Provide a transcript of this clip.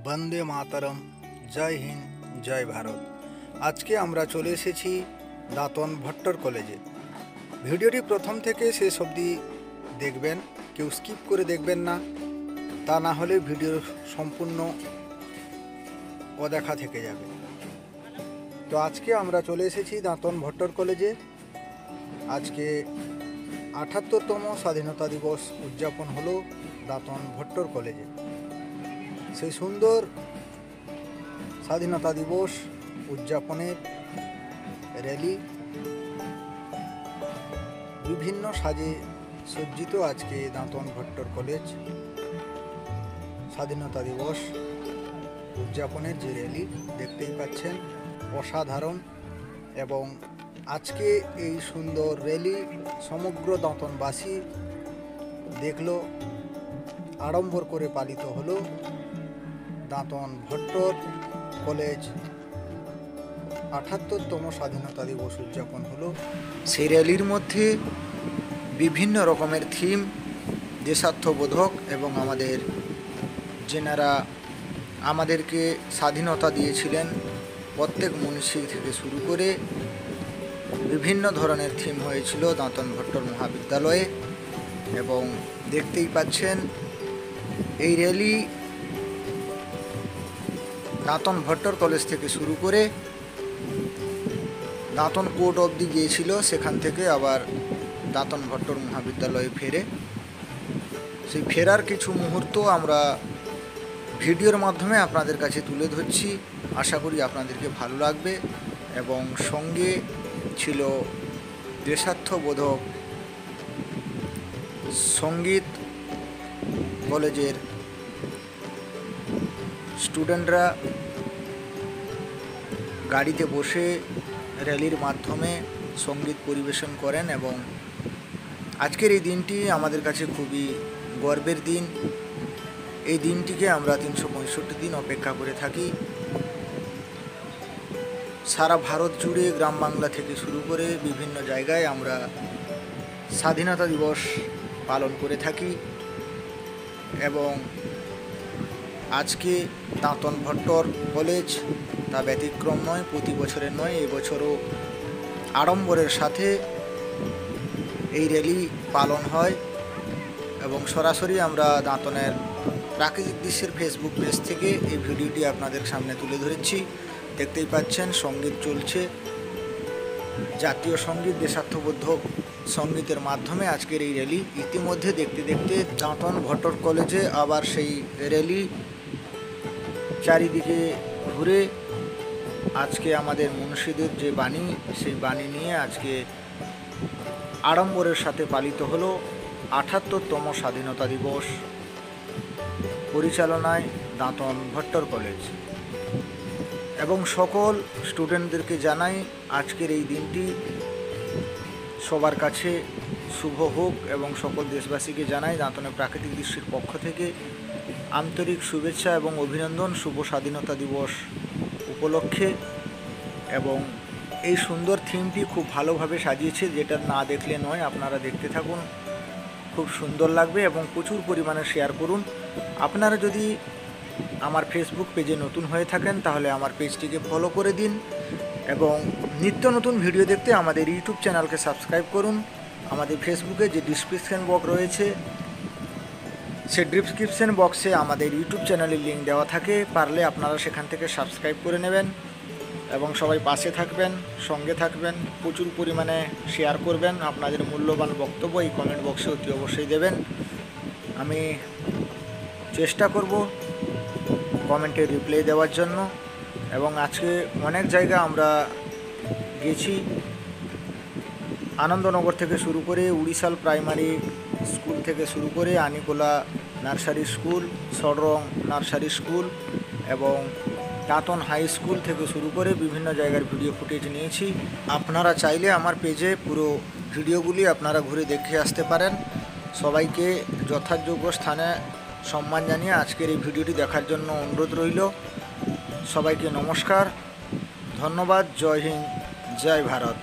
বন্দে মাতরম, জয় হিন্দ, জয় ভারত। আজকে আমরা চলে এসেছি দাঁতন ভট্টর কলেজে। ভিডিওটি প্রথম থেকে শেষ অবধি দেখবেন, কেউ স্কিপ করে দেখবেন না, তা না হলে ভিডিওর সম্পূর্ণ অদেখা থেকে যাবে। তো আজকে আমরা চলে এসেছি দাঁতন ভট্টর কলেজে। আজকে ৭৮তম স্বাধীনতা দিবস উদযাপন হলো দাঁতন ভট্টর কলেজে। সেই সুন্দর স্বাধীনতা দিবস উদযাপনের র্যালি বিভিন্ন সাজে সজ্জিত আজকে দাঁতন ভট্টর কলেজ। স্বাধীনতা দিবস উদযাপনের যে র্যালি দেখতেই পাচ্ছেন, অসাধারণ। এবং আজকে এই সুন্দর র্যালি সমগ্র দাঁতনবাসী দেখল, আড়ম্বর করে পালিত হলো দাঁতন ভট্টর কলেজ ৭৮তম স্বাধীনতা দিবস উদযাপন হলো। সেই র্যালির মধ্যে বিভিন্ন রকমের থিম, দেশাত্মবোধক এবং আমাদের যেনারা আমাদেরকে স্বাধীনতা দিয়েছিলেন প্রত্যেক মনীষী থেকে শুরু করে বিভিন্ন ধরনের থিম হয়েছিল দাঁতন ভট্টর মহাবিদ্যালয়ে। এবং দেখতেই পাচ্ছেন এই র্যালি দাঁতন ভট্টর কলেজ থেকে শুরু করে দাঁতন কোর্ট অবধি গিয়েছিল, সেখান থেকে আবার দাঁতন ভট্টর মহাবিদ্যালয়ে ফেরে। সেই ফেরার কিছু মুহূর্ত আমরা ভিডিওর মাধ্যমে আপনাদের কাছে তুলে ধরছি। আশা করি আপনাদেরকে ভালো লাগবে। এবং সঙ্গে ছিল দেশাত্মবোধক সঙ্গীত কলেজের স্টুডেন্টরা গাড়িতে বসে র্যালির মাধ্যমে সঙ্গীত পরিবেশন করেন। এবং আজকের এই দিনটি আমাদের কাছে খুবই গর্বের দিন। এই দিনটিকে আমরা ৩৬৫ দিন অপেক্ষা করে থাকি। সারা ভারত জুড়ে গ্রাম বাংলা থেকে শুরু করে বিভিন্ন জায়গায় আমরা স্বাধীনতা দিবস পালন করে থাকি। এবং আজকে দাঁতন ভট্টর কলেজ তা ব্যতিক্রম নয়, প্রতি বছরের নয়, এবছরও আড়ম্বরের সাথে এই র্যালি পালন হয়। এবং সরাসরি আমরা দাঁতনের প্রাকৃতিক দৃশ্যের ফেসবুক পেজ থেকে এই ভিডিওটি আপনাদের সামনে তুলে ধরেছি। দেখতেই পাচ্ছেন সঙ্গীত চলছে, জাতীয় সঙ্গীত, দেশাত্মবোধক সঙ্গীতের মাধ্যমে আজকের এই র্যালি। ইতিমধ্যে দেখতে দেখতে দাঁতন ভট্টর কলেজে আবার সেই র্যালি চারিদিকে ঘুরে আজকে আমাদের মনীষীদের যে বাণী, সেই বাণী নিয়ে আজকে আড়ম্বরের সাথে পালিত হলো ৭৮তম স্বাধীনতা দিবস, পরিচালনায় দাঁতন ভট্টর কলেজ। এবং সকল স্টুডেন্টদেরকে জানাই আজকের এই দিনটি সবার কাছে শুভ হোক। এবং সকল দেশবাসীকে জানাই দাঁতনের প্রাকৃতিক দৃশ্যের পক্ষ থেকে আন্তরিক শুভেচ্ছা এবং অভিনন্দন শুভ স্বাধীনতা দিবস উপলক্ষে। এবং এই সুন্দর থিমটি খুব ভালোভাবে সাজিয়েছে, যেটা না দেখলে নয়, আপনারা দেখতে থাকুন, খুব সুন্দর লাগবে। এবং প্রচুর পরিমাণে শেয়ার করুন। আপনারা যদি আমার ফেসবুক পেজে নতুন হয়ে থাকেন তাহলে আমার পেজটিকে ফলো করে দিন। এবং নিত্য নতুন ভিডিও দেখতে আমাদের ইউটিউব চ্যানেলকে সাবস্ক্রাইব করুন। আমাদের ফেসবুকে যে ডিসক্রিপশন বক্স রয়েছে, সেই ডিসক্রিপশন বক্সে আমাদের ইউটিউব চ্যানেলের লিঙ্ক দেওয়া থাকে, পারলে আপনারা সেখান থেকে সাবস্ক্রাইব করে নেবেন। এবং সবাই পাশে থাকবেন, সঙ্গে থাকবেন, প্রচুর পরিমাণে শেয়ার করবেন। আপনাদের মূল্যবান বক্তব্য এই কমেন্ট বক্সে অতি অবশ্যই দেবেন। আমি চেষ্টা করব কমেন্টে রিপ্লাই দেওয়ার জন্য। এবং আজকে অনেক জায়গা আমরা গেছি, আনন্দনগর থেকে শুরু করে উড়িষ্যাল প্রাইমারি স্কুল থেকে শুরু করে আনিকোলা নার্সারি স্কুল, সরং নার্সারি স্কুল এবং দাঁতন হাই স্কুল থেকে শুরু করে বিভিন্ন জায়গার ভিডিও ফুটেজ নিয়েছি। আপনারা চাইলে আমার পেজে পুরো ভিডিওগুলি আপনারা ঘুরে দেখে আসতে পারেন। সবাইকে যথাযোগ্য স্থানে সম্মান জানিয়ে আজকের এই ভিডিওটি দেখার জন্য অনুরোধ রইল। সবাইকে নমস্কার, ধন্যবাদ, জয় হিন্দ, জয় ভারত।